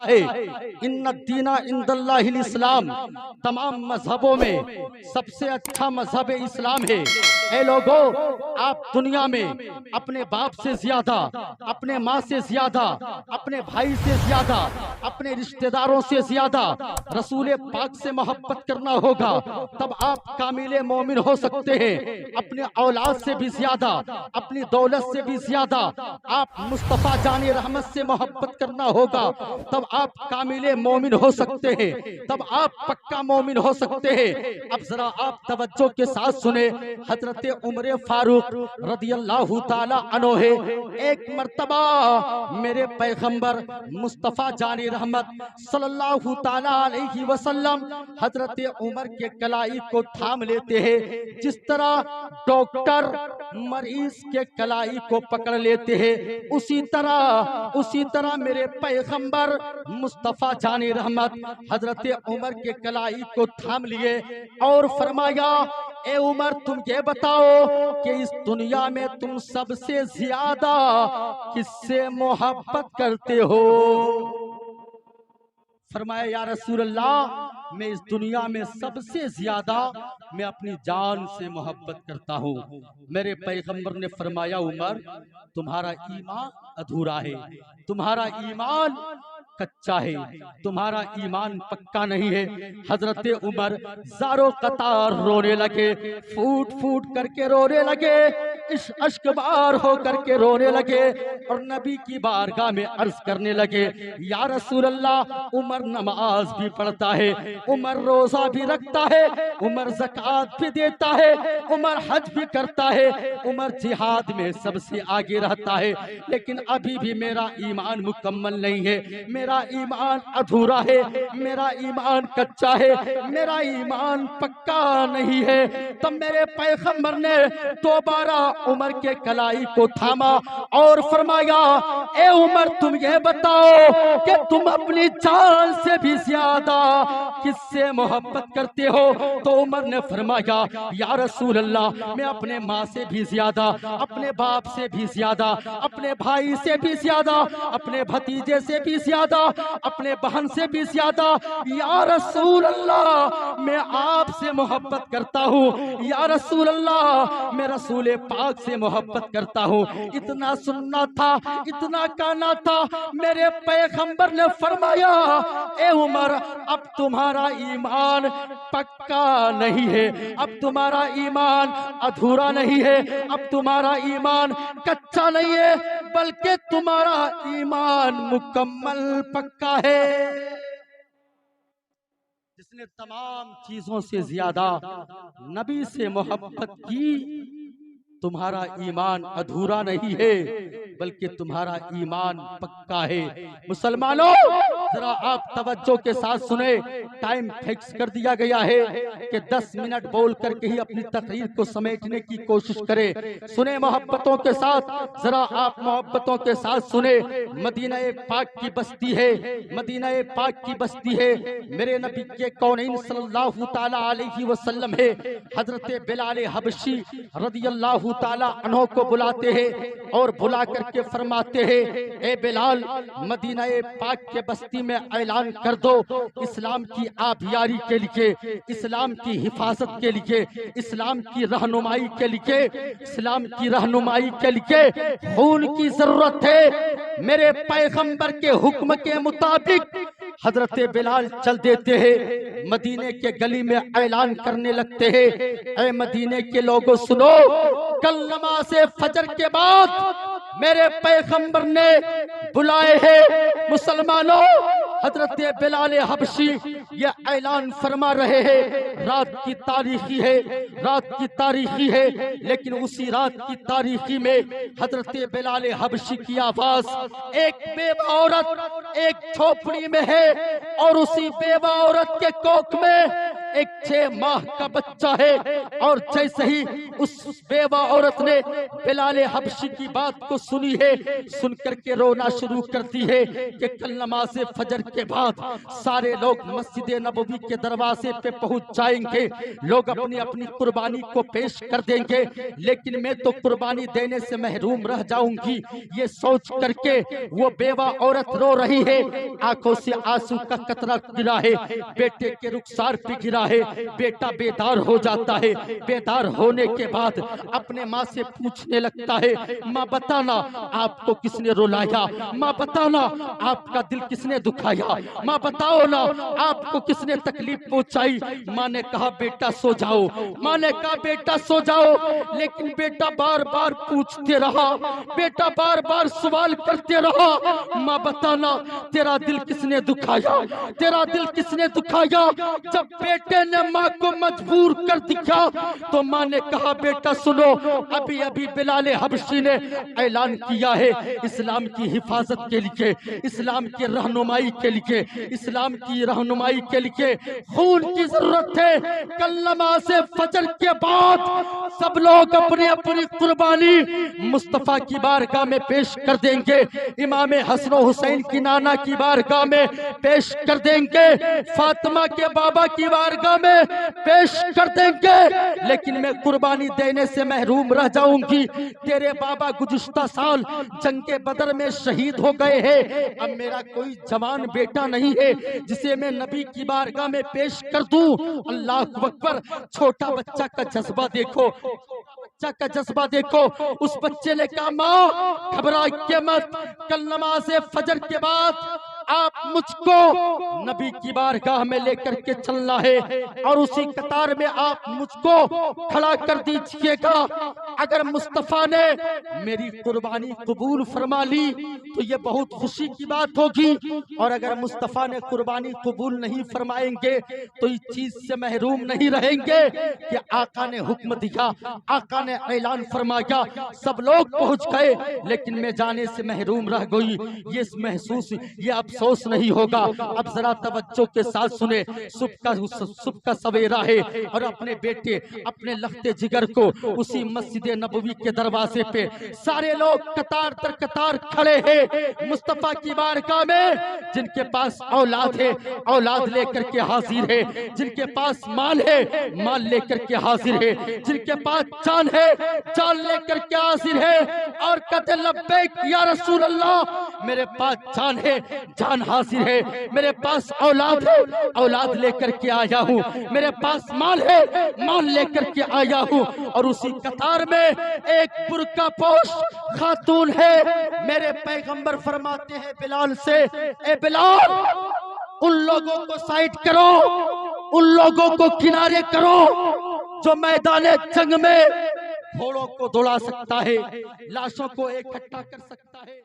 ہے ان الدین عند اللہ الاسلام، تمام مذہبوں میں سب سے اچھا مذہب اسلام ہے۔ اے لوگو، آپ دنیا میں اپنے باپ سے زیادہ، اپنے ماں سے زیادہ، اپنے بھائی سے زیادہ، اپنے رشتہ داروں سے زیادہ رسول پاک سے محبت کرنا ہوگا، تب آپ کامل مومن ہو سکتے ہیں۔ اپنے اولاد سے بھی زیادہ، اپنی دولت سے بھی زیادہ آپ مصطفیٰ جان رحمت سے محبت کرنا ہوگا، تب آپ کامل مومن ہو سکتے ہیں، تب آپ پکا مومن ہو سکتے ہیں۔ اب ذرا آپ توجہ کے ساتھ سنیں، حضرت عمر فاروق رضی اللہ تعالی عنہ ہے، ایک مرتبہ میرے پیغمبر مصطفیٰ جان رحمت صلی اللہ تعالی علیہ وسلم حضرت عمر کے کلائی کو تھام لیتے ہیں، جس طرح ڈاکٹر مریض کے کلائی کو پکڑ لیتے ہیں، اسی طرح میرے پیغمبر مصطفیٰ جان رحمت حضرت عمر کے کلائی کو تھام لیے اور فرمایا، اے عمر تم یہ بتاؤ کہ اس دنیا میں تم سب سے زیادہ کس سے محبت کرتے ہو؟ فرمایا، یا رسول اللہ، میں اس دنیا میں سب سے زیادہ میں اپنی جان سے محبت کرتا ہوں۔ میرے پیغمبر نے فرمایا، عمر تمہارا ایمان ادھورا ہے، تمہارا ایمان کچا ہے، تمہارا ایمان پکا نہیں ہے۔ حضرت عمر زارو قطار رونے لگے، پھوٹ پھوٹ کر کے رونے لگے، اشک بار ہو کر کے رونے لگے اور نبی کی بارگاہ میں عرض کرنے لگے، یا رسول اللہ، عمر نماز بھی پڑھتا ہے، عمر روزہ بھی رکھتا ہے، عمر زکوٰۃ بھی دیتا ہے، عمر حج بھی کرتا ہے، عمر جہاد میں سب سے آگے رہتا ہے، لیکن ابھی بھی میرا ایمان مکمل نہیں ہے، میرا ایمان ادھورا ہے، میرا ایمان کچا ہے، میرا ایمان پکا نہیں ہے۔ تب میرے پیغمبر نے دوبارہ عمر کے کلائی کو تھاما اور فرمایا، اے عمر تم یہ بتاؤ کہ تم اپنی جان سے بھی زیادہ کس سے محبت کرتے ہو؟ تو عمر نے فرمایا، یا رسول اللہ، میں اپنے ماں سے بھی زیادہ، اپنے باپ سے بھی زیادہ، اپنے بھائی سے بھی زیادہ، اپنے بھتیجے سے بھی زیادہ، اپنے بہن سے بھی زیادہ، یا رسول اللہ میں آپ سے محبت کرتا ہوں، یا رسول اللہ میں رسول پاک سے محبت کرتا ہوں۔ اتنا سننا تھا، اتنا کہنا تھا، میرے پیغمبر نے فرمایا، اے عمر اب تمہارا ایمان پکا نہیں ہے، اب تمہارا ایمان ادھورا نہیں ہے، اب تمہارا ایمان کچا نہیں ہے، بلکہ تمہارا ایمان مکمل پکا ہے۔ جس نے تمام چیزوں سے زیادہ نبی سے محبت کی، تمہارا ایمان ادھورا نہیں ہے بلکہ تمہارا ایمان پکا ہے۔ مسلمانوں ذرا آپ توجہ کے ساتھ سنیں، ٹائم فکس کر دیا گیا ہے کہ 10 منٹ بول کر کے ہی اپنی تقریر کو سمیٹنے کی کوشش کریں۔ سنیں محبتوں کے ساتھ، ذرا آپ محبتوں کے ساتھ سنیں۔ مدینہ پاک کی بستی ہے، مدینہ پاک کی بستی ہے، میرے نبی کے کونین صلی اللہ تعالی علیہ وسلم ہے۔ حضرت بلال حبشی رضی اللہ تعالی عنہ کو بلاتے ہیں اور بلا کر کے فرماتے ہیں، اے بلال، مدینہ پاک کے بستی میں اعلان کر دو، اسلام کی آبیاری کے لیے، اسلام کی حفاظت کے لیے، اسلام کی رہنمائی کے لیے، اسلام کی رہنمائی کے لیے خون کی ضرورت ہے۔ میرے پیغمبر کے حکم کے مطابق حضرت بلال چل دیتے ہیں، مدینے کے گلی میں اعلان کرنے لگتے ہیں، اے مدینے کے لوگوں سنو، کل نماز فجر کے بعد میرے پیغمبر نے بلائے ہیں مسلمانوں۔ حضرت بلال حبشی یہ اعلان فرما رہے ہیں، رات کی تاریخی ہے، رات کی تاریخی ہے، لیکن اسی رات کی تاریخی میں حضرت بلال حبشی کی آواز ایک بیوہ عورت ایک جھوپڑی میں ہے اور اسی بیوہ عورت کے کوکھ میں ایک 6 ماہ کا بچہ ہے، اور جیسے ہی اس بیوہ عورت نے بلال حبشی کی بات کو سنی ہے، سن کر کے رونا شروع کرتی ہے کہ کل نماز فجر کے بعد سارے لوگ مسجد نبوی کے دروازے پہ پہنچ جائیں گے، لوگ اپنی اپنی قربانی کو پیش کر دیں گے، لیکن میں تو قربانی دینے سے محروم رہ جاؤں گی۔ یہ سوچ کر کے وہ بیوہ عورت رو رہی ہے، آنکھوں سے آنسو کا قطرہ گرا ہے، بیٹے کے رخسار پہ گرا ہے۔ بیٹا بیدار ہو جاتا ہے، بیدار ہونے کے بعد اپنے ماں سے پوچھنے لگتا ہے، ماں بتانا آپ کو کس نے رلایا، ماں بتانا آپ کا دل کس نے دکھایا، ماں بتاؤ نا آپ کو کس نے تکلیف پہنچائی۔ ماں نے کہا بیٹا سو جاؤ، ماں نے کہا بیٹا سو جاؤ، لیکن بیٹا بار بار پوچھتے رہا، بیٹا بار بار سوال کرتے رہا، ماں بتانا تیرا دل کس نے دکھایا، تیرا دل کس نے دکھایا۔ جب بیٹے نے ماں کو مجبور کر دیا تو ماں نے کہا بیٹا سنو، ابھی ابھی بلال حبشی نے اعلان کیا ہے اسلام کی حفاظت کے لیے، اسلام کی رہنمائی کے لیے، اسلام کی رہنمائی کے لیے خون کی ضرورت ہے۔ کل نماز فجر کے بعد سب لوگ اپنی اپنی قربانی مصطفیٰ کی بارگاہ میں پیش کر دیں گے، امام حسن و حسین کی نانا کی بارگاہ میں پیش کر دیں گے، فاطمہ کے بابا کی بارگاہ میں پیش کر دیں گے، لیکن میں قربانی دینے سے محروم رہ جاؤں گی۔ تیرے بابا گزشتہ سال جنگ بدر میں شہید ہو گئے ہیں، اب میرا کوئی جوان بیٹا نہیں ہے جسے میں نبی کی بارگاہ میں پیش کر دوں۔ اللہ اکبر، چھوٹا بچہ کا جذبہ دیکھو، بچہ کا جذبہ دیکھو۔ اس بچے نے کہا ماں گھبرائیے مت، کل نماز فجر کے بعد آپ مجھ کو نبی کی بارگاہ میں لے کر کے چلنا ہے، اور اسی قطار میں آپ مجھ کو کھڑا کر دیجئے گا۔ اگر مصطفیٰ نے میری قربانی قبول فرما لی تو یہ بہت خوشی کی بات ہوگی، اور اگر مصطفیٰ نے قربانی قبول نہیں فرمائیں گے تو اس چیز سے محروم نہیں رہیں گے کہ آقا نے حکم دیا، آقا نے اعلان فرمایا، سب لوگ پہنچ گئے لیکن میں جانے سے محروم رہ گئی۔ یہ محسوس، یہ افسوس نہیں ہوگا۔ اب ذرا توجہ کے ساتھ سنیں، صبح کا سویرا ہے، اور اپنے بیٹے اپنے لختے جگر کو اسی مسجد نبوی کے دروازے پہ سارے لوگ قطار در قطار کھڑے ہیں مصطفیٰ کی بارگاہ میں۔ جن کے پاس اولاد ہے اولاد لے کر کے حاضر ہے، جن کے پاس مال ہے مال لے کر کے حاضر ہے، جن کے پاس جان ہے جان لے کر کے حاضر ہے، اور کہتے لبیک یا رسول اللہ، میرے پاس جان ہے جان حاضر ہے، میرے پاس اولاد ہے اولاد لے کر کے آیا ہوں، میرے پاس مال ہے مال لے کر کے آیا ہوں۔ اور اسی قطار میں ایک برقع پوش خاتون ہے، میرے پیغمبر فرماتے ہیں بلال سے، اے بلال ان لوگوں کو سائڈ کرو، ان لوگوں کو کنارے کرو جو میدان جنگ میں گھوڑوں کو دوڑا سکتا ہے، لاشوں کو اکٹھا کر سکتا ہے۔